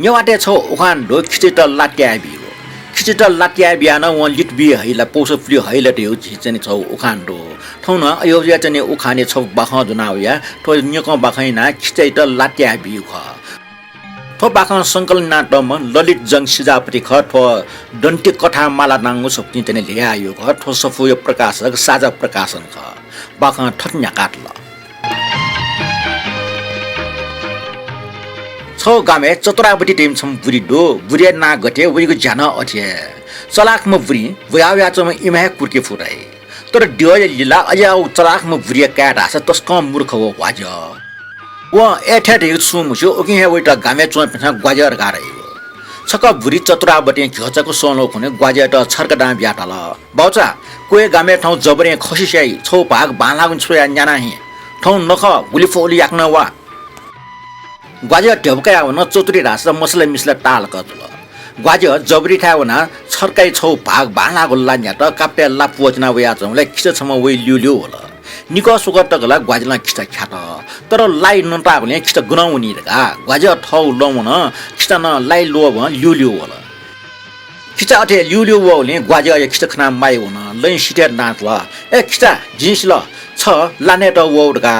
न्यवाटे छौ उखान ढो खिचेट लाट्या बियो खिचेट लाट्या बियान व लिट बि हैला पोस फ्लि हैला देउ छिचने छौ उखान ढो ठौन अयोज्या चने उखाने छौ बाख जुनाउया ठो न्यक बाखैना खिचेट लाट्या बियो ख ठो बाख संकलन नाटम ललित जङ सिजापति ख ठो दन्ते कथा माला नांगु सप्ति तने ल्यायो ख ठो सफुय प्रकाशक साझा प्रकाशन ख बाख ठट्न्या काटल छौ गामे चतुराबटी टेम छम बुरी डो बुरिया ना गटे वइको ज्यान अथे चलाक म बुरी वयाव्या चम इमा कुर्के फुराई तर डिय लीला अया चलाक म बुरिया काट आस तस्क मूर्ख हो वाज व एठे ढे छु मुसो ओकि हे वइटा गामे चो पिथा ग्वाजर गारै छक बुरी चतुराबटी घचको सोनो खुने ग्वाजे त छर्कडा ब्याटल बाउचा कोए गामे ठाउँ जबरे खसिसै छौ भाग बालागुन छोया न्याना हि ठाउँ नख गुलिफोली याक्न वा ग्वाजे ढेबका न चतुरी रास मसला मिसला टाल कतल ग्वाजे जबरी थायो न छर्काई छौ भाग बाला गोल्ला न्याट काप्या ला पोचना वया चौले खिच छम वइ ल्युल्यु होला निक सुगत गला ग्वाजला खिच ख्याट तर लाई नटा भने खिच गुनाउनी रका ग्वाजे ठौ लौन खिच न लाई लोब ल्युल्यु होला खिच अथे ल्युल्यु वले ग्वाजे खिच खना माइ हुन लै सिटे नातला ए खिच जिस ल छ लाने त वोडका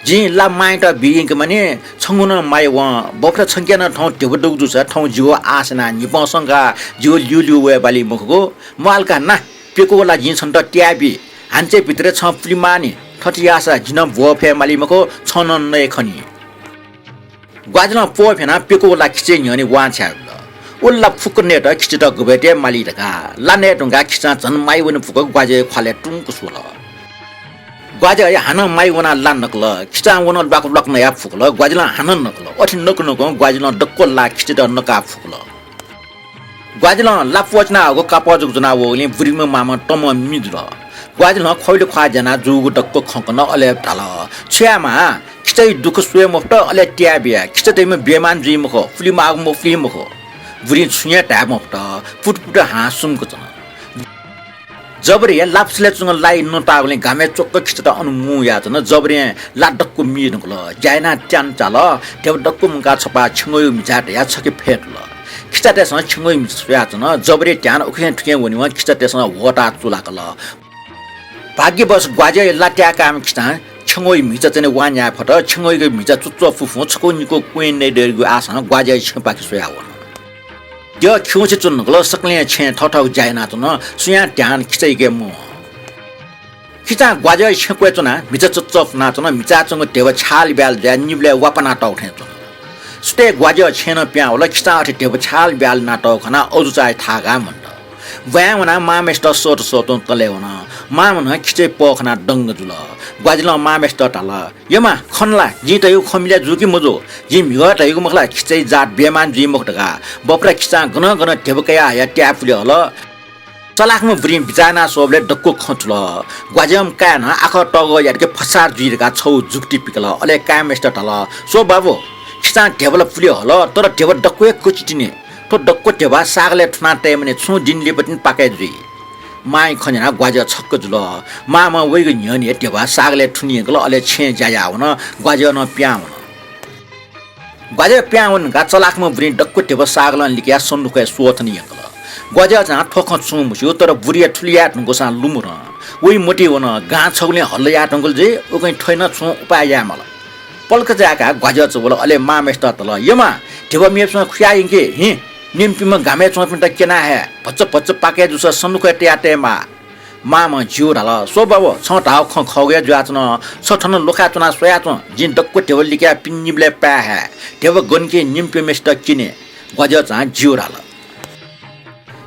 जि ला माइ त बिइङ माने छंगुन माइ व बफ्रा छंकेन ठौ टेबडुक जुस ठौ जिव आसना निपसंगा जिव ल्युल्यु वे बाली मुखको मालका ना पेकोला जि छन त ट्याबी हान्चे भित्र छ प्लिमानी ठटियासा जिन भोफे माली मुखको छन नै खनी ग्वाजन पोफेना पेकोला खिचे न्यनी वाछा उल्ला फुक्ने त खिचे त गबेटे माली रका लाने टुंगा खिचा जन माइ वन फुक ग्वाजे खाले टुंक सुल ग्वाजे हान माइ वना लान नकल खिचा वन बाक ब्लक नया फुकल ग्वाजला हान नकल अठि नकन को ग्वाजला डक्को ला खिचे त नका फुकल ग्वाजला ला पोचना हो कापजुक जना वले बुरिम मामा टम मिद्र ग्वाजला खैले खा जना जुगु डक्को खकन अले ढाल छ्यामा खिचै दुख सुए मफ्ट अले ट्याबिया खिचैमा बेमान जिमखो फ्लिमा आगमो फ्लिमखो बुरि छुया ट्याब मफ्ट फुटफुट हाँसुमको छ जबरे लाप्सले चुङ लाई नटागले घामे चोक्क खिचता अनुमु याचन जबरे लाडक्को मिनकल जायना ट्यान चाल देव डक्को मुका छपा छिङोय मिजाट या छके फेटल खिचतेसँग छिङोय मियाचन जबरे ट्यान उखे ठुके वनिमा खिचतेसँग वटा चुलाकल भाग्यवश ग्वाजे लाट्या काम खिचा छिङोय मिजा चने वान्या फट छिङोयको मिजा चुच्चो फुफु छको निको क्वेन नै डेरगु आसन ग्वाजे छपाकी सोया वन यो खिउचे चुन्नगलो सक्ले छे ठठौ जायना चुन सुया ट्यान खिचैके मु खिचा ग्वाजे छक्वे चुना मिचा चुच्चफ ना चुन मिचा चंग देव छाल ब्याल द्या निब्ले वापना टौठे चुन स्टे ग्वाजे छेन प्या होला खिचा अठे देव छाल ब्याल ना टौ खना अजुचाय थागा मन्द वयावना मामेस्ट सोट सोटो तले हुन मामन खिचे पखना डंग जुल ग्वाजिला मामेस्ट टाल यमा खनला जि त यो खमिला जुकी मजो जि मिगा त यो मखला खिचै जात बेमान जि मखटका बप्रा खिचा गन गन ढेबकया या ट्याफुले हल चलाकमा ब्रिम बिचाना सोबले डक्को खचल ग्वाजम कान आख टग याके फसार जुइरका छौ जुक्ति पिकल अले कामेस्ट टाल सो बाबु खिचा ढेबल फुले हल तर ढेब डक्को कोचिटिने तो डक्को ढेबा सागले ठना टाइमने छु दिनले पनि पाके जुइ माइ खन्या ग्वाजे छक्क जुल मामा वइग न्यने ढेबा सागले ठुनिगल अले छे जाया हुन ग्वाजे न प्याउन ग्वाजे प्याउन गा चलाकमा ब्रिन डक्को ढेबा सागलन लिक्या सन्नुखे सोथनि यंगल ग्वाजे जा ठोख छु मुसु तर बुरिया ठुलिया टंगोसा लुमुर वइ मोटी हुन गा छौले हल्लया टंगल जे ओकै ठैन छु उपाया मल पल्क जाका ग्वाजे चबल अले मामेस्ट तल यमा ढेबा मेपमा खुयाइंगे हि निम्पिमा घामे चोपिन त केना हे भच्च भच्च पाके जुस सन्नुखे ट्याटेमा मामा जिउ ढाल सो बाबु छ ढाउ ख खगे ज्वाचन सठन लोखा चना सोयाच जिन डक्को टेबल लिक्या पिन्निबले पा हे टेब गनके निम्पे मेस्ट किने गज चा जिउ ढाल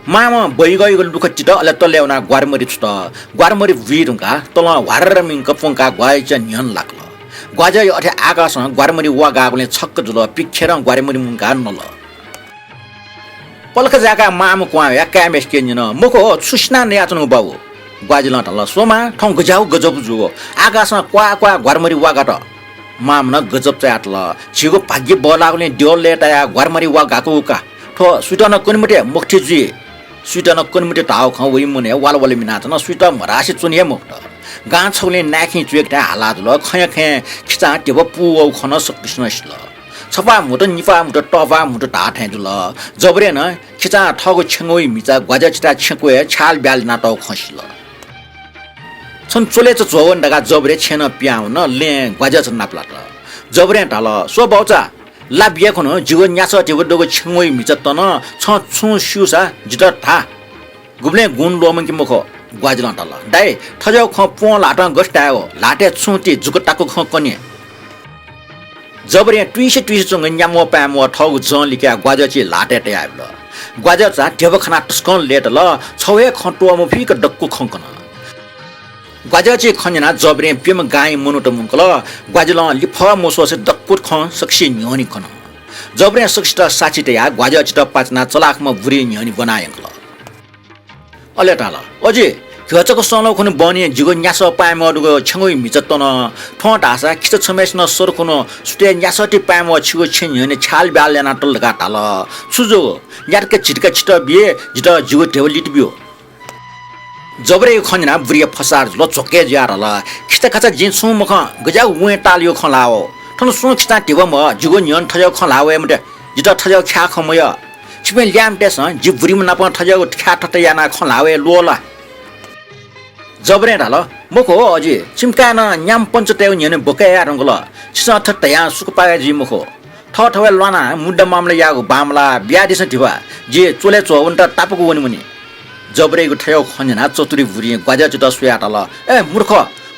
मामा बइगइगो दुख चित अले तल्याउना ग्वारमरी छु त ग्वारमरी वीरुका तल वारर मिंक पंका ग्वाइ च नियन लाग्ल ग्वाजय अठे आकाश ग्वारमरी वागागले छक्क जुल पिखेर ग्वारमरी मुंका नल पल्क जाका माम क्वाया कामेस केन मुखो सुस्ना न्याचनु बाबु ग्वाजिला टल सोमा ठौ गजाउ गजब जुगो आकाशमा क्वा क्वा घरमरी वागाट माम न गजब चाटल छिगो भाग्य बलागले ड्योले तया घरमरी वागाको का ठो सुटन कुनमुटे मुखठी जुइ सुटन कुनमुटे ताउ ख वइ मुने वाल वाल मिनाचन सुट मरासी चुनिए मुक्त गा छौले नाखि चुएकटा हालाद ल खय खे खिचा टेब पुउ खन सक्रिष्णस्ल छपा मुट निफा मुट टफा मुट ढाठे जुल जबरे न खिचा ठगो छेंगोइ मिचा ग्वाजा चिटा छेकोए छाल ब्याल नाटो खसिल छन चोले जोवन डगा जबरे छेन प्याउ न ले ग्वाजा छ नाप्ला त जबरे ढाल सो बौचा ला बिया खन जीवन न्यास टेव डगो छेंगोइ मिचा तन छ छु सुसा जित था गुब्ले गुन लोमन कि मुख ग्वाजला ढाल डाइ ठजौ ख पो लाटा गस्टायो लाटे छुटी जुगटाको ख कने जबरे ट्विसे चंग न्यामो पामो ठगु जन लिका ग्वाजा छि लाटे टे आइल ग्वाजा चा टेव खना टस्कन लेट ल छवे खटो म फिक डक्कु खंकन ग्वाजा छि खन्जना जबरे पेम गाई मुनुट मुंकल ग्वाजला लिफ मोसो से डक्कु ख सक्सी न्योनी खन जबरे सक्सित साची टे या ग्वाजा छि त पाचना चलाक म बुरी न्योनी बनायंकल अलेटाला अझै खचको सलो खुन बने जिगो न्यास पाएम अडुगो छंगोइ मिचतन ठोट आसा खिच छमेसन सरकुन सुटे न्यासटी पाएम छिगो छेन्यने छाल ब्यालेना टल गाटाल सुजो यारके छिटका छिट बिए जित जिगो टेबलिट बियो जबरे खन्जना बुरिया फसार ल चोके ज्यारल खिच खचा जिन्सु मख गजा उए टालियो खलाओ ठन सु खिचा टेब म जिगो न्यन ठजौ खलाओ एमटे जित ठजौ ख्या खमय छिमे ल्याम टेस जि बुरिम नाप ठजौ ख्या ठटयाना खलाओ लोला जबरे ढाल मुखो अझै चिम्कान न्याम पञ्चतेउ न्यने बोकाया रंगल छिसा ठटया सुकपाया जी मुखो ठठवे लना मुड्डा मामले यागो बामला ब्यादिस ढिबा जे चोले चोवन्ट तापको वनि मुनि जबरेको ठयो खन्जना चतुरी भुरी ग्वाजा जुत सुया ढाल ए मूर्ख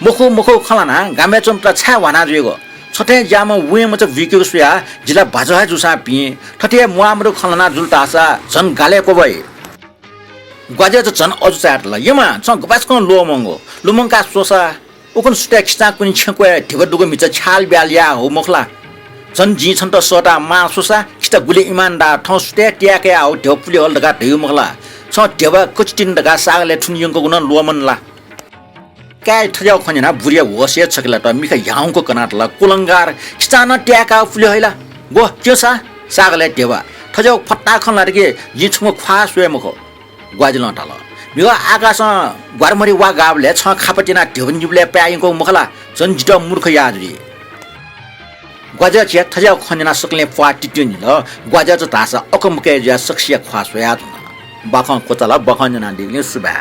मुखो मुखो खलाना गामे चम्टा छा वाना जुगो छटे जाम उए मच विक्यो सुया जिला बाजा जुसा पि ठटे मुआमरो खलाना जुल्टा आसा जन गाले को भई ग्वाजा त झन अझ चाटला यमा छ गबासको लोमंगो लुमंका सोसा उकन स्टेक स्टा कुन छक्वे ढिब दुगो मिच छाल ब्यालिया हो मखला झन जी छन त सटा मा सोसा किता गुले इमानदार ठौ स्टे ट्याके आउ ढोपुले हल दगा ढिउ मखला छ ढेब कुचटिन दगा सागले ठुनियंको गुन लोमनला काय ठजाउ खन्जना बुरिया होसे छकला त मिखा याउको कनाटला कुलंगार कितान ट्याका फुले हैला गो के सागले ढेब ठजाउ फट्टा खन लागे जी छुम ख्वा सुए मखो ग्वाजला टाल बिगा आकाश ग्वारमरी वा गावले छ खापटिना ढेउन जुबले प्यायको मुखला जन जित मूर्ख याजरी ग्वाजा चे थजा खन्जना सकले पाटी ट्युन ल ग्वाजा त तासा अकमके ज्या सक्सिया ख्वास या बाखन कोतला बखन जना दिले सुबा